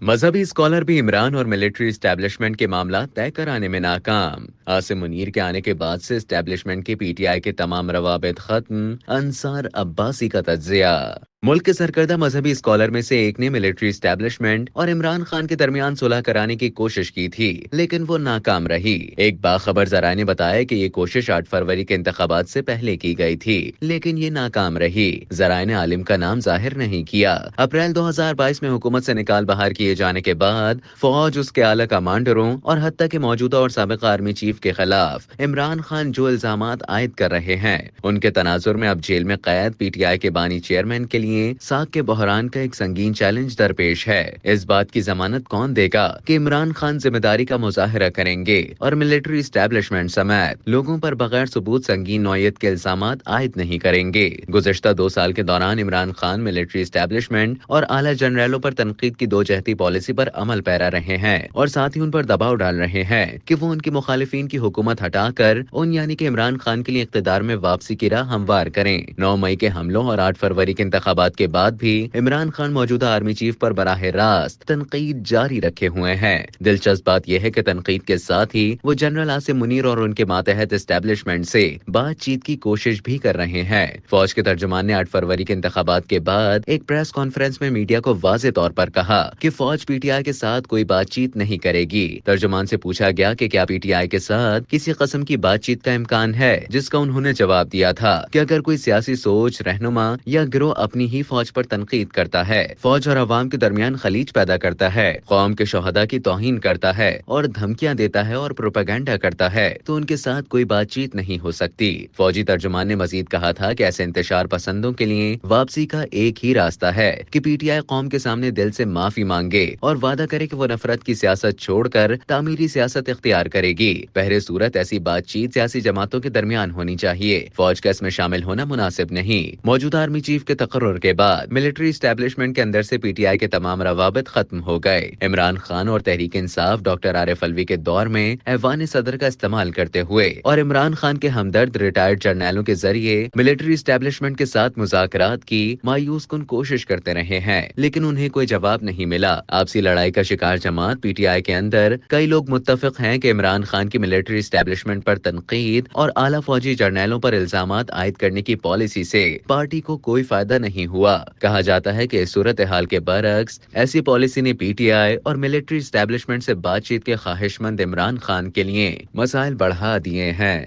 مذہبی اسکالر بھی عمران اور ملٹری اسٹیبلشمنٹ کے معاملات طے کرانے میں ناکام۔ عاصم منیر کے آنے کے بعد سے اسٹیبلشمنٹ کے پی ٹی آئی کے تمام روابط ختم، انصار عباسی کا تجزیہ۔ ملک کے سرکردہ مذہبی اسکالر میں سے ایک نے ملٹری اسٹیبلشمنٹ اور عمران خان کے درمیان صلح کرانے کی کوشش کی تھی، لیکن وہ ناکام رہی۔ ایک باخبر ذرائع نے بتایا کہ یہ کوشش 8 فروری کے انتخابات سے پہلے کی گئی تھی، لیکن یہ ناکام رہی۔ ذرائع نے عالم کا نام ظاہر نہیں کیا۔ اپریل 2022 میں حکومت سے نکال بہار کیے جانے کے بعد فوج، اس کے اعلی کمانڈروں اور حتیٰ کہ موجودہ اور سابقہ آرمی چیف کے خلاف عمران خان جو الزامات عائد کر رہے ہیں، ان کے تناظر میں اب جیل میں قید پی ٹی آئی کے بانی چیئرمین کے لیے ساکھ کے بحران کا ایک سنگین چیلنج درپیش ہے۔ اس بات کی ضمانت کون دے گا کہ عمران خان ذمہ داری کا مظاہرہ کریں گے اور ملٹری اسٹیبلشمنٹ سمیت لوگوں پر بغیر ثبوت سنگین نوعیت کے الزامات عائد نہیں کریں گے؟ گزشتہ 2 سال کے دوران عمران خان ملٹری اسٹیبلشمنٹ اور اعلی جنرلوں پر تنقید کی 2 جہتی پالیسی پر عمل پیرا رہے ہیں اور ساتھ ہی ان پر دباؤ ڈال رہے ہیں کہ وہ ان کی مخالفین کی حکومت ہٹا کر ان یعنی کہ عمران خان کے لیے اقتدار میں واپسی کی راہ ہموار کریں۔ 9 مئی کے حملوں اور 8 فروری کے انتخابات کے بعد بھی عمران خان موجودہ آرمی چیف پر براہ راست تنقید جاری رکھے ہوئے ہیں۔ دلچسپ بات یہ ہے کہ تنقید کے ساتھ ہی وہ جنرل عاصم منیر اور ان کے ماتحت اسٹیبلشمنٹ سے بات چیت کی کوشش بھی کر رہے ہیں۔ فوج کے ترجمان نے 8 فروری کے انتخابات کے بعد ایک پریس کانفرنس میں میڈیا کو واضح طور پر کہا کہ فوج پی ٹی آئی کے ساتھ کوئی بات چیت نہیں کرے گی۔ ترجمان سے پوچھا گیا کہ کیا پی ٹی آئی کے ساتھ کسی قسم کی بات چیت کا امکان ہے، جس کا انہوں نے جواب دیا تھا کہ اگر کوئی سیاسی سوچ، رہنما یا گروہ اپنی ہی فوج پر تنقید کرتا ہے، فوج اور عوام کے درمیان خلیج پیدا کرتا ہے، قوم کے شہداء کی توہین کرتا ہے اور دھمکیاں دیتا ہے اور پروپیگنڈا کرتا ہے، تو ان کے ساتھ کوئی بات چیت نہیں ہو سکتی۔ فوجی ترجمان نے مزید کہا تھا کہ ایسے انتشار پسندوں کے لیے واپسی کا ایک ہی راستہ ہے کہ پی ٹی آئی قوم کے سامنے دل سے معافی مانگے اور وعدہ کرے کہ وہ نفرت کی سیاست چھوڑ کر تعمیری سیاست اختیار کرے گی۔ بہر صورت ایسی بات چیت سیاسی جماعتوں کے درمیان ہونی چاہیے، فوج کا اس میں شامل ہونا مناسب نہیں۔ موجودہ آرمی چیف کے تقرر کے بعد ملٹری اسٹیبلشمنٹ کے اندر سے پی ٹی آئی کے تمام روابط ختم ہو گئے۔ عمران خان اور تحریک انصاف ڈاکٹر عارف الوی کے دور میں ایوان صدر کا استعمال کرتے ہوئے اور عمران خان کے ہمدرد ریٹائرڈ جرنیلوں کے ذریعے ملٹری اسٹیبلشمنٹ کے ساتھ مذاکرات کی مایوس کن کوشش کرتے رہے ہیں، لیکن انہیں کوئی جواب نہیں ملا۔ آپسی لڑائی کا شکار جماعت پی ٹی آئی کے اندر کئی لوگ متفق ہیں کہ عمران خان کی ملٹری اسٹیبلشمنٹ پر تنقید اور اعلیٰ فوجی جرنیلوں پر الزامات عائد کرنے کی پالیسی سے پارٹی کو کوئی فائدہ نہیں ہوا۔ کہا جاتا ہے کہ اس صورتحال کے برعکس ایسی پالیسی نے پی ٹی آئی اور ملٹری اسٹیبلشمنٹ سے بات چیت کے خواہش مند عمران خان کے لیے مسائل بڑھا دیے ہیں۔